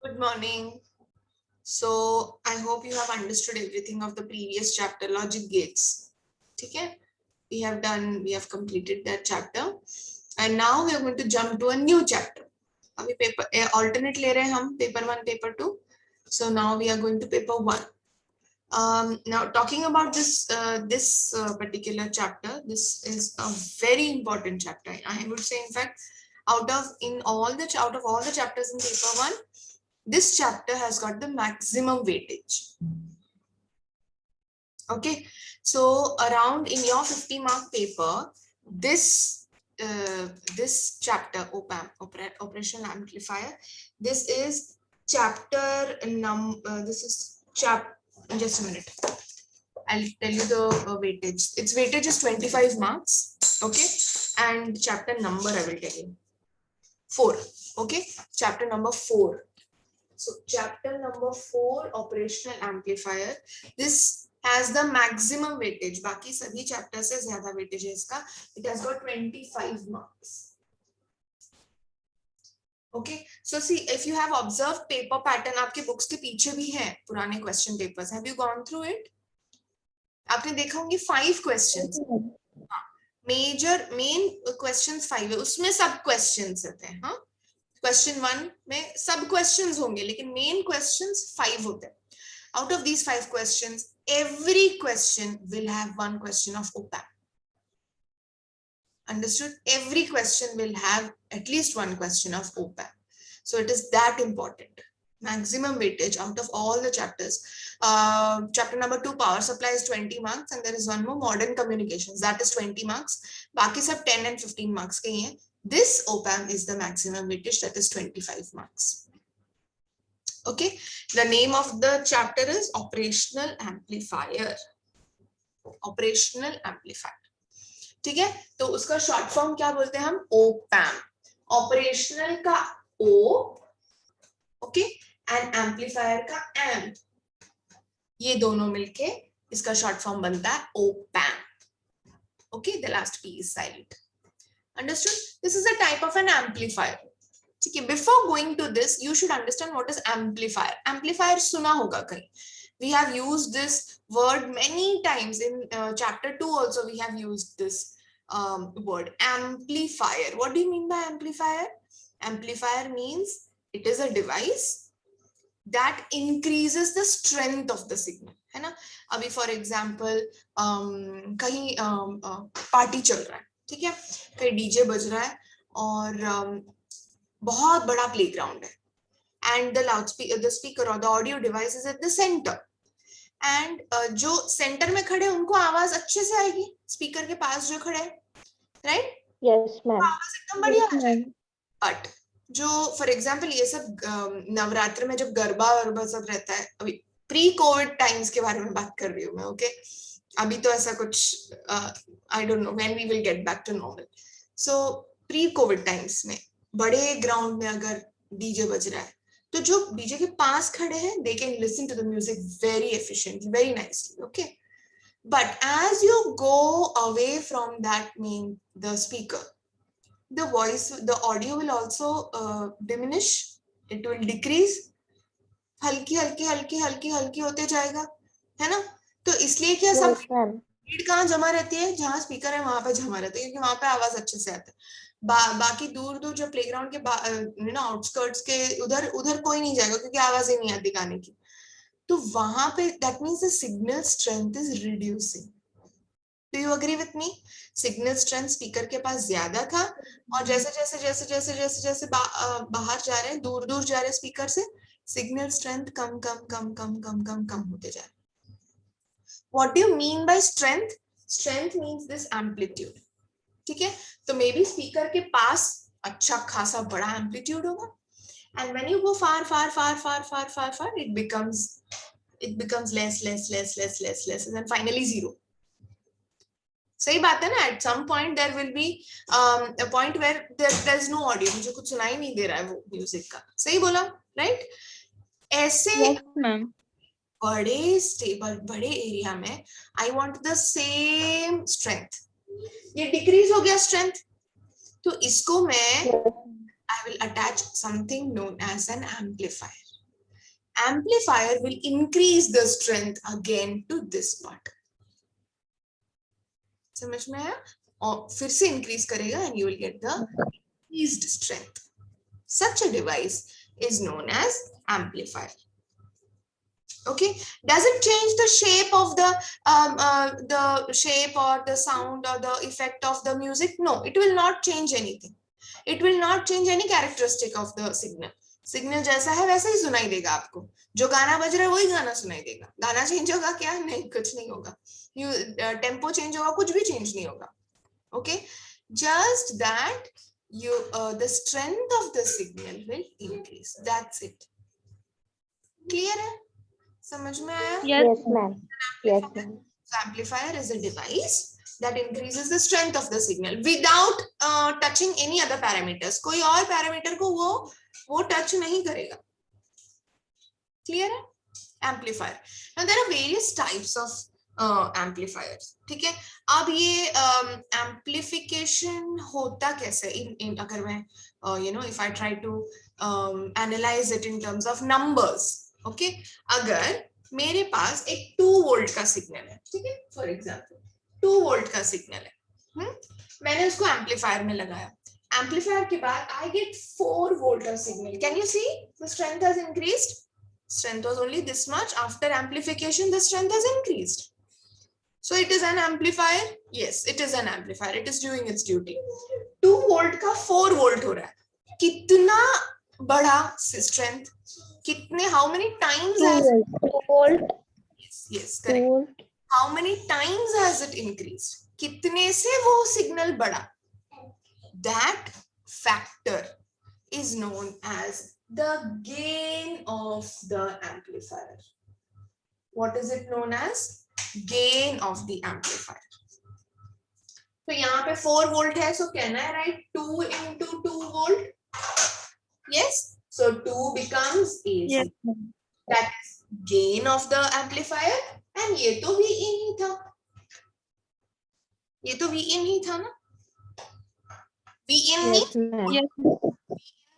Good morning. So I hope you have understood everything of the previous chapter, logic gates. Okay? We have completed that chapter. And now we are going to jump to a new chapter. अभी paper alternate ले रहे हैं हम paper 1, paper 2. So now we are going to paper 1. Now talking about this particular chapter, this is a very important chapter. I would say, in fact, out of all the chapters in paper 1, this chapter has got the maximum weightage. Okay, so around in your 50-mark paper, this chapter, operational amplifier, this is chapter just a minute, I'll tell you the weightage. Its weightage is 25 marks. Okay, and chapter number I will tell you, 4. Okay, chapter number 4. So chapter number 4, operational amplifier. This has the maximum weightage. बाकी सभी chapter से ज़्यादा weightage है इसका. It has got 25 marks. Okay. So see, if you have observed paper pattern, आपके books के पीछे भी हैं पुराने question papers. Have you gone through it? आपने देखा होंगे 5 questions. main questions 5 है. उसमें सब questions रहते हैं. हाँ. Question 1 में सब questions होंगे लेकिन main questions 5 होते हैं. Out of these 5 questions, every question will have one question of op-amp. Understood? Every question will have at least one question of op-amp. So it is that important. Maximum weightage out of all the chapters. Chapter number 2, power supply, is 20 marks, and there is one more, modern communications, that is 20 marks. बाकी सब 10 and 15 marks के ही हैं. This op-amp is the maximum weightage, that is 25 marks. Okay, the name of the chapter is operational amplifier. Operational amplifier. ठीक है, तो उसका short form क्या बोलते हैं हम? op-amp. Operational का O, okay, and amplifier का amp. ये दोनों मिलके इसका short form बनता है op-amp. Okay, the last P is silent. Understood? This is a type of an amplifier. Okay, before going to this, you should understand what is amplifier. Amplifier सुना होगा कहीं. We have used this word many times in chapter 2 also. We have used this word amplifier. What do you mean by amplifier? Amplifier means it is a device that increases the strength of the signal. है ना? अभी for example कहीं party चल रहा है, ठीक है, कहीं डीजे बज रहा है और बहुत बड़ा प्लेग्राउंड है, and the speaker or the audio device is at the center, and जो सेंटर में खड़े उनको आवाज अच्छे से आएगी, स्पीकर के पास जो खड़े हैं, राइट? Yes, ma'am. आवाज एकदम बढ़िया आ जाएगी. बट जो फॉर एग्जांपल ये सब नवरात्र में जब गरबा सब रहता है, अभी प्री कोविड टाइम्स के बारे में बात कर रही हूँ मैं. ओके, अभी तो ऐसा कुछ I don't know when we will get back to normal. So pre covid times में बड़े ग्राउंड में अगर डीजे बज रहा है तो जो डीजे के पास खड़े हैं they can listen to the music very efficiently, very nicely. Okay, but as you go away from that mean the speaker, the voice, the audio will also diminish, it will decrease, हल्की हल्की हल्की हल्की हल्की होते जाएगा, है ना? तो इसलिए क्या सब भीड़ कहाँ जमा रहती है? जहाँ स्पीकर है वहां पे जमा रहती है, क्योंकि वहां पे आवाज अच्छे से आता है. बाकी दूर दूर जो प्लेग्राउंड के आउटस्कर्ट्स के उधर कोई नहीं जाएगा क्योंकि आवाज ही नहीं आती गाने की. तो वहां पे that means the signal strength is reducing. Do you agree with me? Signal strength speaker के पास ज्यादा था और जैसे जैसे जैसे जैसे जैसे जैसे बाहर जा रहे हैं, दूर दूर जा रहे हैं स्पीकर से, सिग्नल स्ट्रेंथ कम कम कम कम कम कम कम होते जा रहे हैं. What do you mean by strength? Strength means this amplitude. ठीक है, तो मे बी स्पीकर के पास अच्छा खासा बड़ा एम्पलीट्यूड होगा, and when you go far far far far far far far, it becomes less less less less less less and then finally zero. सही बात है ना? At some point there will be a point where there is no audio, मुझे कुछ सुनाई नहीं दे रहा है वो म्यूजिक का. सही बोला, राइट? ऐसे बड़े स्टेबल बड़े एरिया में I want the same strength. ये डिक्रीज हो गया स्ट्रेंथ, तो इसको मैं I will attach something known as an amplifier. amplifier will increase the strength again to this part. समझ में आया? और फिर से increase करेगा and you will get the increased strength. Such a device is known as amplifier. Okay, does it change the shape of the shape or the sound or the effect of the music? No, it will not change anything. It will not change any characteristic of the signal. Signal जैसा है वैसा ही सुनाई देगा आपको. जो गाना बज रहा है वही गाना सुनाई देगा. गाना चेंज होगा क्या? नहीं, कुछ नहीं होगा. टेम्पो चेंज होगा, कुछ भी चेंज नहीं होगा. Okay, just that the strength of the signal will increase. That's it. Clear है? समझ में आया? Yes, ma'am. Yes, ma'am. So amplifier is a device that increases the strength of the signal without touching any other parameters. कोई और parameter को वो touch नहीं करेगा. Clear है? Amplifier. Now there are various types of amplifiers. ठीक है. अब ये amplification होता कैसे? in अगर मैं if I try to analyze it in terms of numbers. Okay, अगर मेरे पास एक 2 वोल्ट का सिग्नल है, ठीक है, फॉर एग्जांपल 2 वोल्ट का सिग्नल है, मैंने उसको एम्पलीफायर में लगाया. एम्पलीफायर के बाद आई गेट 4 वोल्ट का signal. Can you see the strength has increased? Strength was only this much. After amplification, the strength has increased. So it is an amplifier. Yes, it is an amplifier. It is doing its duty. 2 volt का 4 volt हो रहा है. कितना बड़ा strength? कितने? How many times has it? 2 volt. Yes, correct. How many times has it increased? कितने से वो सिग्नल बढ़ा? That factor is known as the gain of the amplifier. What is it known as? Gain of the amplifier. तो यहाँ पे 4 volt है, so can I write 2 into 2 volt? Yes. So 2 becomes AC. Yes. That is gain of the amplifier. And ये तो Vin ही था. ये तो Vin ही था ना? Vin ही? Yes.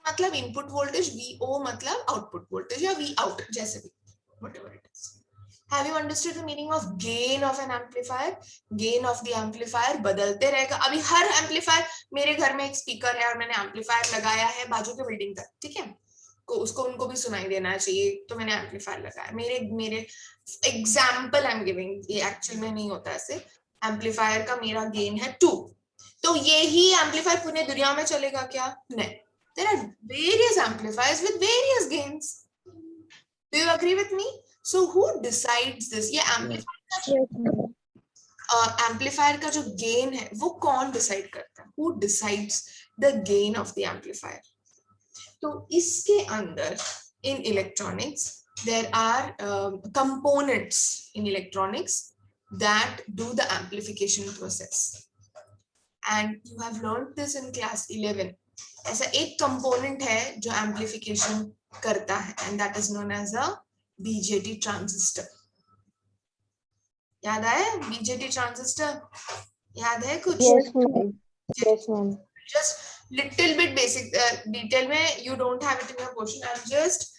मतलब इनपुट वोल्टेज, VO मतलब आउटपुट वोल्टेज या V out जैसे भी, whatever it is. Have you understood the meaning of gain of an amplifier? Gain of the amplifier बदलते रहेगा. अभी हर एम्पलीफायर, मेरे घर में एक स्पीकर है और मैंने एम्पलीफायर लगाया है बाजू के बिल्डिंग तक, ठीक है, उसको उनको भी सुनाई देना चाहिए, तो मैंने एम्पलीफायर लगाया. मेरे एग्जाम्पल आई एम गिविंग, ये एक्चुअल में नहीं होता ऐसे. एम्पलीफायर का मेरा गेन है 2, तो यही एम्पलीफायर पूरी दुनिया में चलेगा क्या? नहीं. There are various amplifiers with various gains. Do you agree with me? So who decides this? ये amplifier का जो gain है वो कौन decide करता है? Who decides the gain of the amplifier? तो इसके अंदर in electronics there are components in electronics that do the amplification process, and you have learned this in class 11. ऐसा एक कंपोनेंट है जो एम्प्लीफिकेशन करता है, and that is known as a BJT transistor. याद आया बीजेटी ट्रांजिस्टर? याद है कुछ? Yes, ma'am. Yes, ma'am. Just little bit basic detail में you don't have it in your portion. I'm just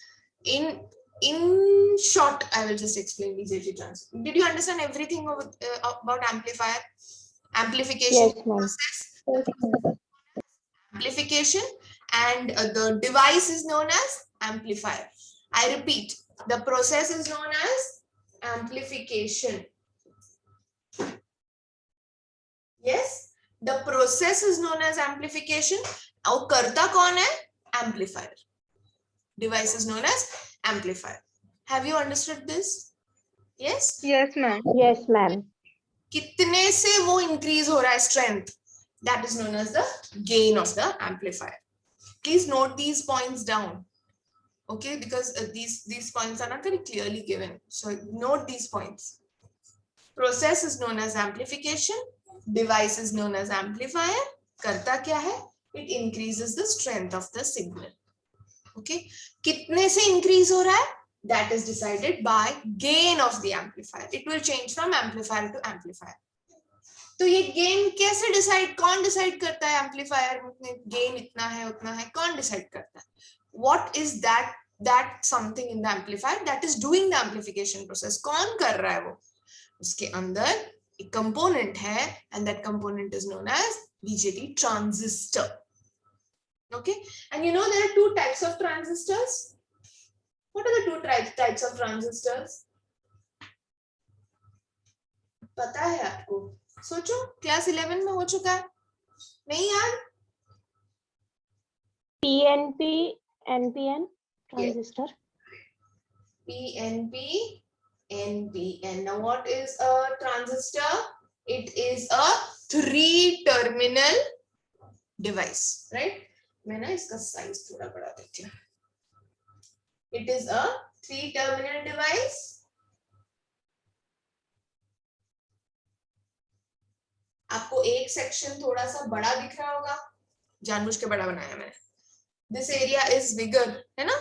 in short I will just explain BJT transistor. Did you understand everything about amplifier, amplification process? Yes, ma'am. Amplification, and the device is known as amplifier. I repeat, the process is known as amplification. Yes, the process is known as amplification. और करता कौन है? Amplifier. Device is known as amplifier. Have you understood this? Yes? Yes, ma'am. Yes, ma'am. कितने से वो increase हो रहा है strength? That is known as the gain of the amplifier. Please note these points down. Okay, because these points are not very clearly given. So note these points. Process is known as amplification. Device is known as amplifier. करता क्या है? It increases the strength of the signal. Okay, कितने से increase हो रहा है? That is decided by gain of the amplifier. It will change from amplifier to amplifier. तो ये गेन कैसे डिसाइड, कौन डिसाइड करता है? एम्पलीफायर में गेन इतना है उतना है, कौन डिसाइड करता है? What is that that something in the amplifier that is doing the amplification process. कौन कर रहा है वो? उसके अंदर एक component है, and that component is known as BJT transistor. Okay, and you know there are two types of transistors. What are the two types of transistors? पता है आपको? सोचो, क्लास 11 में हो चुका है, नहीं यार? PNP, NPN transistor. PNP, NPN. Now what is a transistor? It is a 3-terminal device, right? मैं ना इसका साइज थोड़ा बढ़ा देती हूँ. It is a 3-terminal device. आपको एक सेक्शन थोड़ा सा बड़ा दिख रहा होगा, जानबूझ के बड़ा बनाया मैंने. This area is bigger, है ना?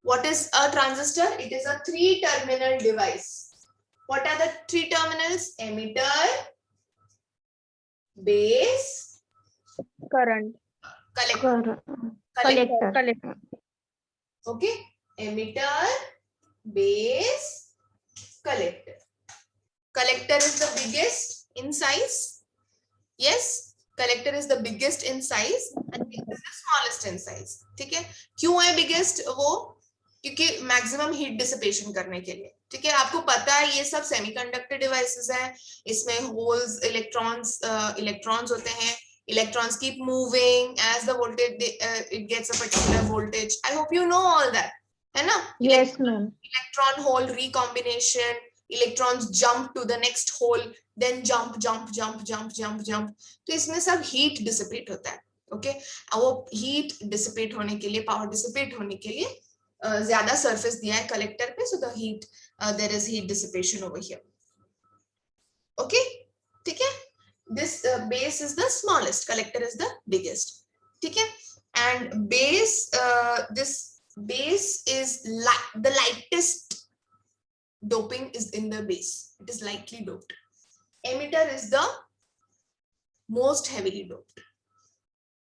What is a transistor? It is a 3-terminal device. What are the 3 terminals? Emitter, base, Current. collector. Collector. Okay, emitter, base, collector. Collector is the biggest in size. Yes, collector is the biggest in size and base is the smallest in size. ठीक है? क्यों है biggest वो? क्योंकि maximum heat dissipation करने के लिए. ठीक है? आपको पता है ये सब semiconductor devices हैं. इसमें holes, electrons होते हैं. Electrons keep moving as the voltage it gets a particular voltage. I hope you know all that. है ना? Yes, ma'am. Electron hole recombination. Electrons jump to the next hole, then jump. तो इसमें सब heat dissipate होता है. Okay? वो heat dissipate होने के लिए, power dissipate होने के लिए ज्यादा surface दिया है collector पे, so the heat there is heat dissipation over here. Okay? ठीक है? This base is the smallest, collector is the biggest. ठीक है? And base, this base is the lightest doping is in the base. It is lightly doped. Emitter is the most heavily doped.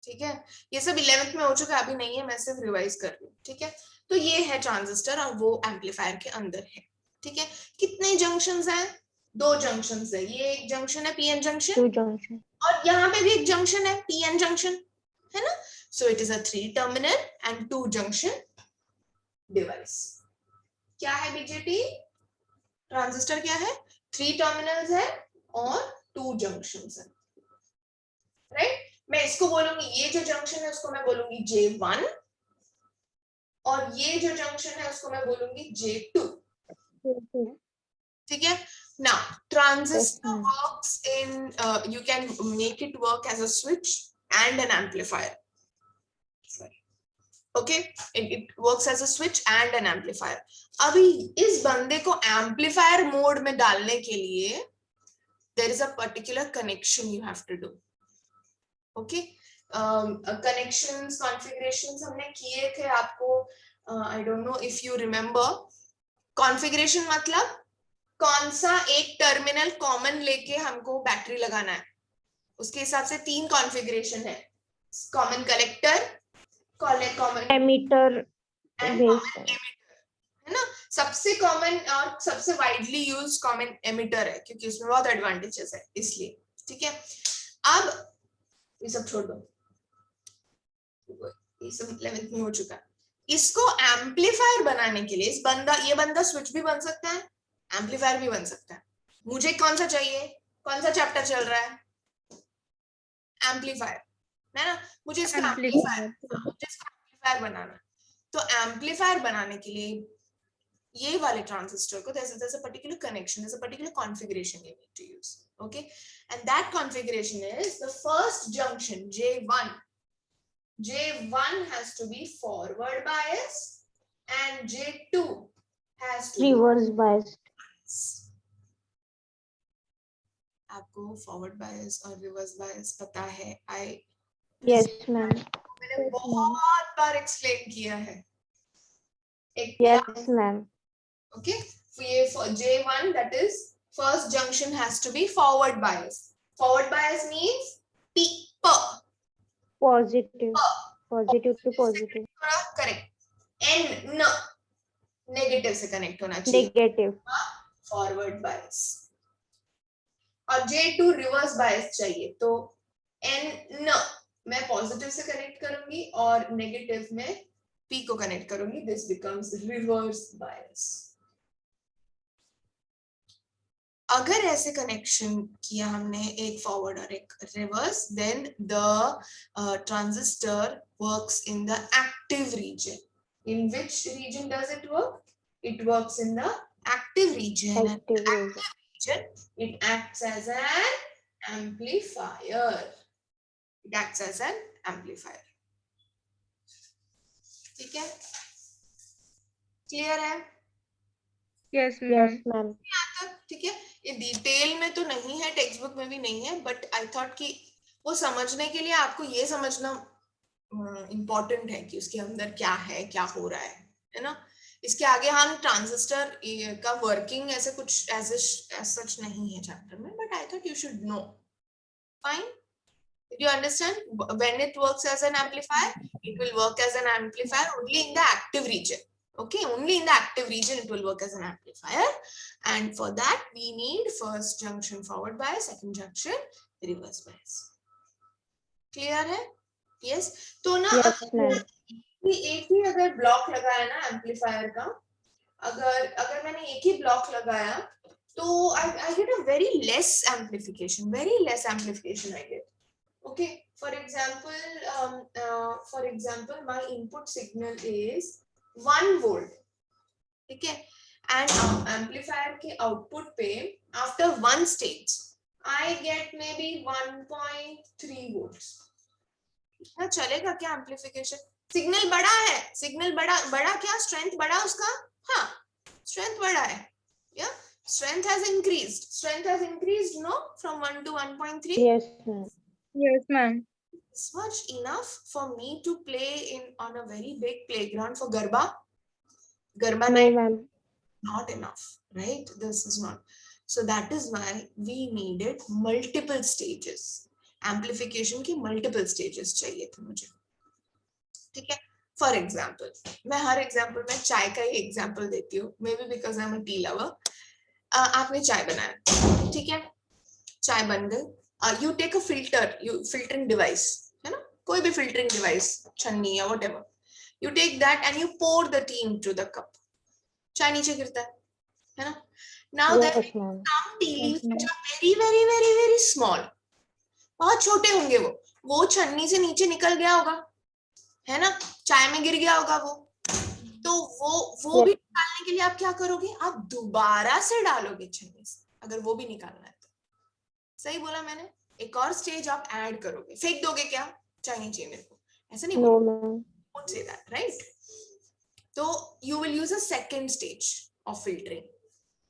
ठीक है? ये सब 11th में हो चुका है, अभी नहीं है, मैं सिर्फ रिवाइज कर रही हूँ. ठीक है? तो ये है ट्रांजिस्टर और वो एम्पलीफायर के अंदर है. ठीक है? कितने जंक्शंस हैं? 2 जंक्शंस है. ये एक जंक्शन है पीएन जंक्शन और यहाँ पे भी एक जंक्शन है पीएन जंक्शन, है ना? So it is a 3-terminal and 2 junction device. क्या है बीजेटी? ट्रांजिस्टर क्या है? 3 टर्मिनल्स है और 2 जंक्शंस है. राइट? मैं इसको बोलूंगी, ये जो जंक्शन है उसको मैं बोलूंगी J1 और ये जो जंक्शन है उसको मैं बोलूंगी J2. ठीक है? Now transistor works in you can make it work as a switch and an amplifier. Okay, it works as a switch and an amplifier. अभी इस बंदे को amplifier mode में डालने के लिए there is a particular connection you have to do. Okay, connections, configurations हमने किए थे आपको. I don't know if you remember. Configuration मतलब कौन सा एक टर्मिनल कॉमन लेके हमको बैटरी लगाना है, उसके हिसाब से 3 कॉन्फ़िगरेशन है. Common collector, common emitter and common emitter, है ना? सबसे कॉमन और सबसे वाइडली यूज्ड कॉमन एमिटर है क्योंकि उसमें बहुत एडवांटेजेस है इसलिए. ठीक है? अब ये सब छोड़ दो, ये सब 11th में हो चुका है. इसको एम्पलीफायर बनाने के लिए ये बंदा स्विच भी बन सकता है, एम्पलीफायर भी बन सकता है. मुझे कौन सा चाहिए? कौन सा चैप्टर चल रहा है? एम्पलीफायर, है ना? मुझे इसको एम्पलीफायर बनाना. तो एम्पलीफायर बनाने के लिए ये वाले ट्रांजिस्टर को there's a particular connection, there's a particular configuration you need to use. Okay, and that configuration is the first junction J1. J1 has to be forward bias and J2 has to be reverse bias. आपको forward bias और reverse bias पता है? Yes, ma'am. मैंने बहुत बार explain किया है. Yes, ma'am. Okay, for J1 that is first junction has to be forward bias. Forward bias means positive to positive. Correct. N negative से connect होना चाहिए, नेगेटिव, फॉरवर्ड बायस, और J2 रिवर्स बायस चाहिए, तो N मैं positive से connect करूंगी और नेगेटिव में P को कनेक्ट करूंगी, दिस बिकम्स रिवर्स बायस। अगर ऐसे कनेक्शन किया हमने, एक फॉरवर्ड और एक reverse, then the transistor works in the active region. In which region does it work? It works in the active region. active And region. active region, it acts as an amplifier. It acts as an amplifier. ठीक है? Clear है? Yes Yes, ma'am. ma'am. ठीक है, ये detail में तो नहीं है, टेक्स्ट बुक में भी नहीं है, बट आई थॉट कि वो समझने के लिए आपको ये समझना इम्पोर्टेंट है कि उसके अंदर क्या है, क्या हो रहा है ना। इसके आगे हम ट्रांजिस्टर का वर्किंग ऐसे कुछ एज सच नहीं है चैप्टर में, but I thought you should know. Fine, did you understand? When it works as an amplifier, it will work as an amplifier only in the active region. Okay, only in the active region it will work as an amplifier, and for that we need first junction forward bias, second junction reverse bias. Clear है? Yes. तो ना Yes, ma'am. एक ही अगर block लगाया ना amplifier का, अगर मैंने एक ही ब्लॉक लगाया तो I get a very less amplification I get. Okay, for example my input signal is 1 volt, ठीक है, and amplifier के output पे after one stage I get maybe 1.3 volts. ना चलेगा क्या एम्पलीफिकेशन? सिग्नल बड़ा है, सिग्नल बड़ा क्या, स्ट्रेंथ बड़ा उसका, हाँ स्ट्रेंथ बड़ा है, या strength has increased no, from 1 to 1.3. Yes, ma'am. Yes ma'am. It's much enough for me to play on a very big playground for Garba No, night. ma'am. Not enough, right? This is not. So that is why we needed multiple stages. Amplification की multiple stages चाहिए थे मुझे, ठीक है. For example, मैं हर example में चाय का ही example देती हूँ, maybe because I'm a tea lover. आपने चाय बनाया, ठीक है, चाय बन गई. You take a filtering device, है ना, कोई भी filtering device, छन्नी या whatever. You take that and you pour the tea into the cup. चाय नीचे गिरता है ना. Now there Yes, are ma'am. some tea leaves which are very very very very small. बहुत छोटे होंगे वो छन्नी से नीचे निकल गया होगा, है ना, चाय में गिर गया होगा वो. तो वो भी निकालने के लिए आप क्या करोगे, आप दोबारा से डालोगे छन्नी से, अगर वो भी निकालना है तो. सही बोला मैंने? एक और स्टेज आप ऐड करोगे, फेंक दोगे क्या, चाय नहीं चाहिए मेरे को, ऐसा नहीं No, बोलोगे, ma'am. don't say that, right? तो you will use a second stage of filtering,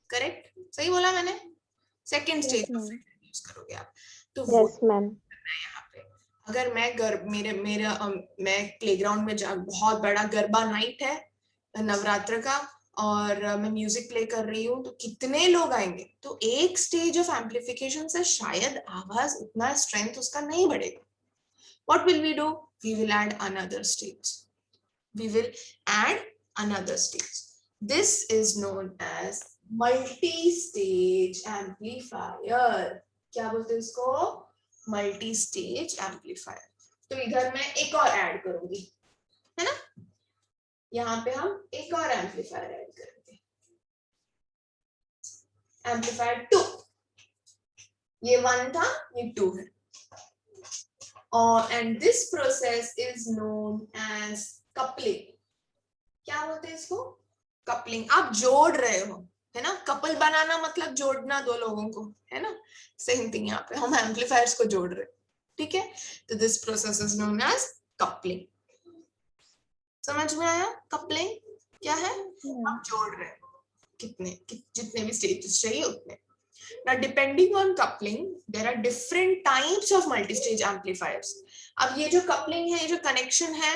correct? सही बोला मैंने? Second stage of filtering use करोगे आप. तो वो Yes, ma'am. यहाँ पे अगर मैं प्लेग्राउंड में बहुत बड़ा गरबा नाइट है नवरात्र का, और मैं म्यूजिक प्ले कर रही हूँ, तो कितने लोग आएंगे, तो एक स्टेज ऑफ एम्पलीफिकेशन से शायद आवाज उतना स्ट्रेंथ उसका नहीं बढ़ेगा. What will we do? We will add another stage. This is known as multi-stage amplifier. क्या बोलते हैं इसको? Multi-stage amplifier. तो इधर मैं एक और ऐड करूंगी, है ना, यहाँ पे हम एक और एम्पलीफायर ऐड करेंगे, एम्पलीफायर 2. ये 1 था, ये 2 है. And this process is known as coupling. क्या बोलते हैं इसको? कपलिंग. आप जोड़ रहे हो, है ना, कपल बनाना मतलब जोड़ना दो लोगों को, है ना, सेम थिंग यहाँ पे हम एम्पलीफायर्स को जोड़ रहे, ठीक है. तो this process is known as coupling. समझ में आया? कपलिंग क्या है? आप जोड़ रहे हो जितने भी स्टेजेस चाहिए उतने. Now, depending on coupling, there are different types of multi-stage amplifiers. अब ये जो coupling है, ये जो connection है,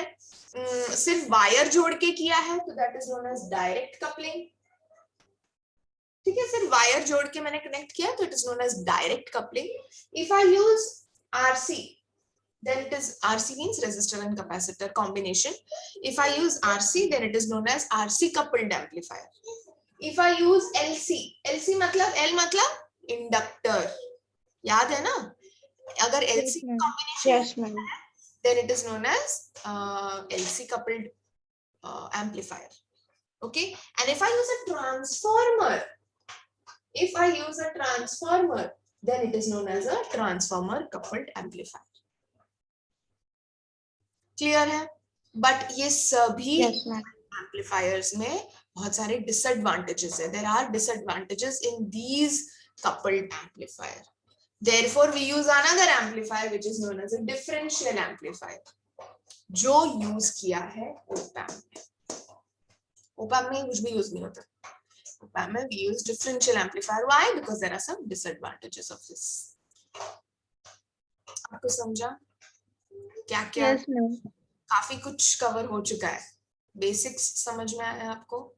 सिर्फ वायर जोड़ के किया है, तो that is known as direct coupling. ठीक है, सिर्फ वायर जोड़ के मैंने कनेक्ट किया, तो it is known as direct coupling. If I use RC, then it is RC means resistor and capacitor combination. If I use RC, then it is known as RC coupled amplifier. If I use LC, LC मतलब L मतलब inductor, याद है ना? अगर LC combination, Yes, ma'am. then it is known as LC coupled amplifier. Okay, and if I use a transformer, then it is known as a transformer coupled amplifier. Clear है? But ये सभी Yes, ma'am. amplifiers में बहुत सारे disadvantages है. There are disadvantages in these coupled amplifier. Therefore, we use another amplifier which is known as a differential amplifier, जो use किया है op-amp में. op-amp में कुछ भी use नहीं होता. op-amp में we use differential amplifier. Why? Because there are some disadvantages of this. आपको समझा? क्या-क्या? Yes, ma'am. काफी कुछ कवर हो चुका है. Basics समझ में आया आपको?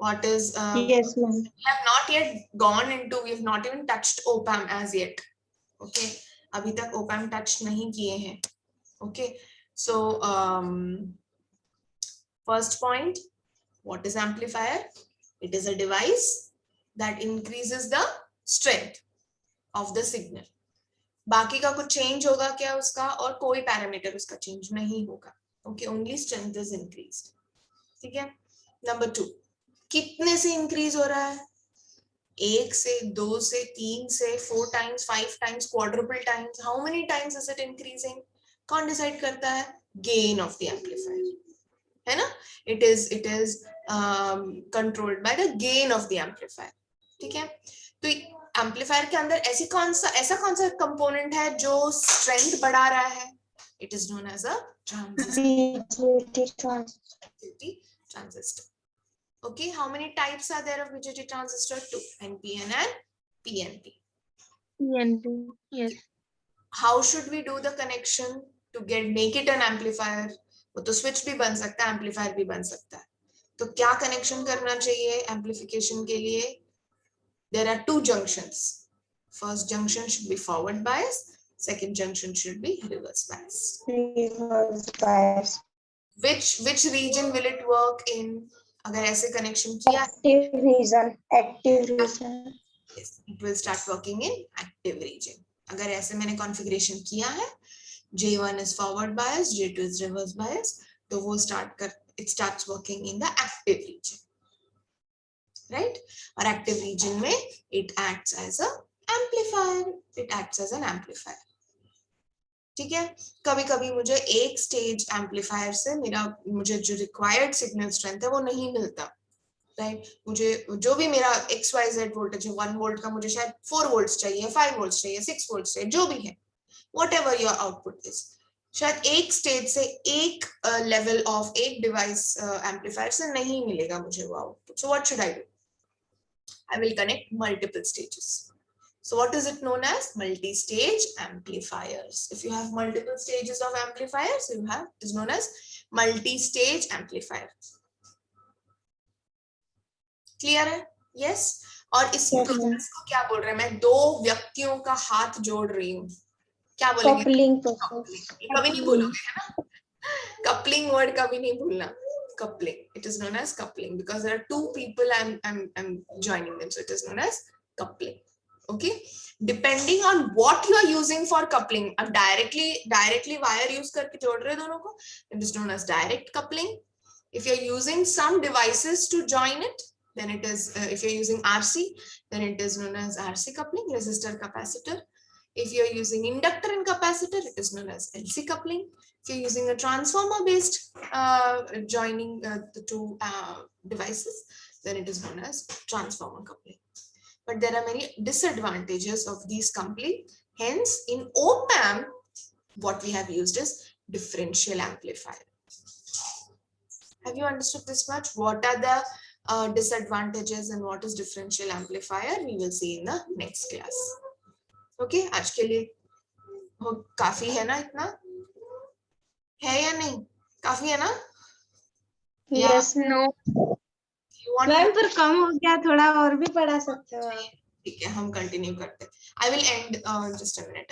What is? Yes, ma'am. We have not yet gone into. We have not even touched op-amp as yet. Okay. अभी तक op-amp touch नहीं किए हैं. Okay. So first point, what is amplifier? It is a device that increases the strength of the signal. बाकी का कुछ change होगा क्या उसका, और कोई parameter उसका change नहीं होगा. Okay, only strength is increased. ठीक है. Number 2, कितने से increase हो रहा है? 1 से 2 से 3 से 4 times 5 times quadruple times. How many times is it increasing? कौन decide करता है? Gain of the amplifier, है ना? It is controlled by the gain of the amplifier. ठीक है. तो एम्पलीफायर के अंदर ऐसा कौन सा कंपोनेंट है जो स्ट्रेंथ बढ़ा रहा है? It is known as a transistor. Okay, how many types are there of BJT transistor? 2, NPN and PNP. PNP. Yes. How should we do the connection to make it an amplifier? वो तो switch भी बन सकता है, amplifier भी बन सकता है. तो क्या connection करना चाहिए amplification के लिए? There are 2 junctions. First junction should be forward bias. Second junction should be reverse bias. Reverse bias. Which region will it work in? अगर ऐसे connection किया, Active region. Active region. yes, it will start working in active region. अगर ऐसे मैंने configuration किया है, J1 is forward bias, J2 is reverse bias, तो वो it starts working in the active region, right? और active region में it acts as a amplifier. It acts as an amplifier. ठीक है. कभी कभी मुझे एक स्टेज एम्पलीफायर से मुझे जो रिक्वायर्ड सिग्नल स्ट्रेंथ है वो नहीं मिलता, राइट? मुझे जो भी मेरा XYZ वोल्टेज है, 1 वोल्ट का मुझे शायद 4 वोल्ट्स चाहिए, 5 वोल्ट्स चाहिए, 6 वोल्ट्स चाहिए, जो भी है, whatever your output is, शायद एक स्टेज से एक लेवल ऑफ एक डिवाइस एम्पलीफायर से नहीं मिलेगा मुझे वो output. So what should I do? I will connect multiple stages. So what is it known as? Multi-stage amplifiers. If you have multiple stages of amplifiers, it is known as multi-stage amplifier. Clear है? Yes. और इस process को क्या बोल रहे हैं? मैं 2 व्यक्तियों का हाथ जोड़ रही हूँ. क्या बोलेंगे? Coupling process. कभी नहीं बोलोगे, है ना? Coupling word कभी नहीं भूलना. Coupling. It is known as coupling because there are 2 people I'm joining them, so it is known as coupling. Okay, depending on what you are using for coupling, अब directly wire use करके जोड़ रहे दोनों को, it is known as direct coupling. If you are using some devices to join it, then it is if you are using RC, then it is known as RC coupling, resistor capacitor. If you are using inductor and capacitor, it is known as LC coupling. If you are using a transformer based joining the 2 devices, then it is known as transformer coupling. But there are many disadvantages of these coupling. Hence, in op-amp, what we have used is differential amplifier. Have you understood this much? What are the disadvantages and what is differential amplifier? We will see in the next class. Okay, आज के लिए काफी है ना? इतना है या नहीं? काफी है ना? Yes, no. मैम पर कम हो गया, थोड़ा और भी पढ़ा सकते हो. ठीक है, हम कंटिन्यू करते हैं. I will end just a minute.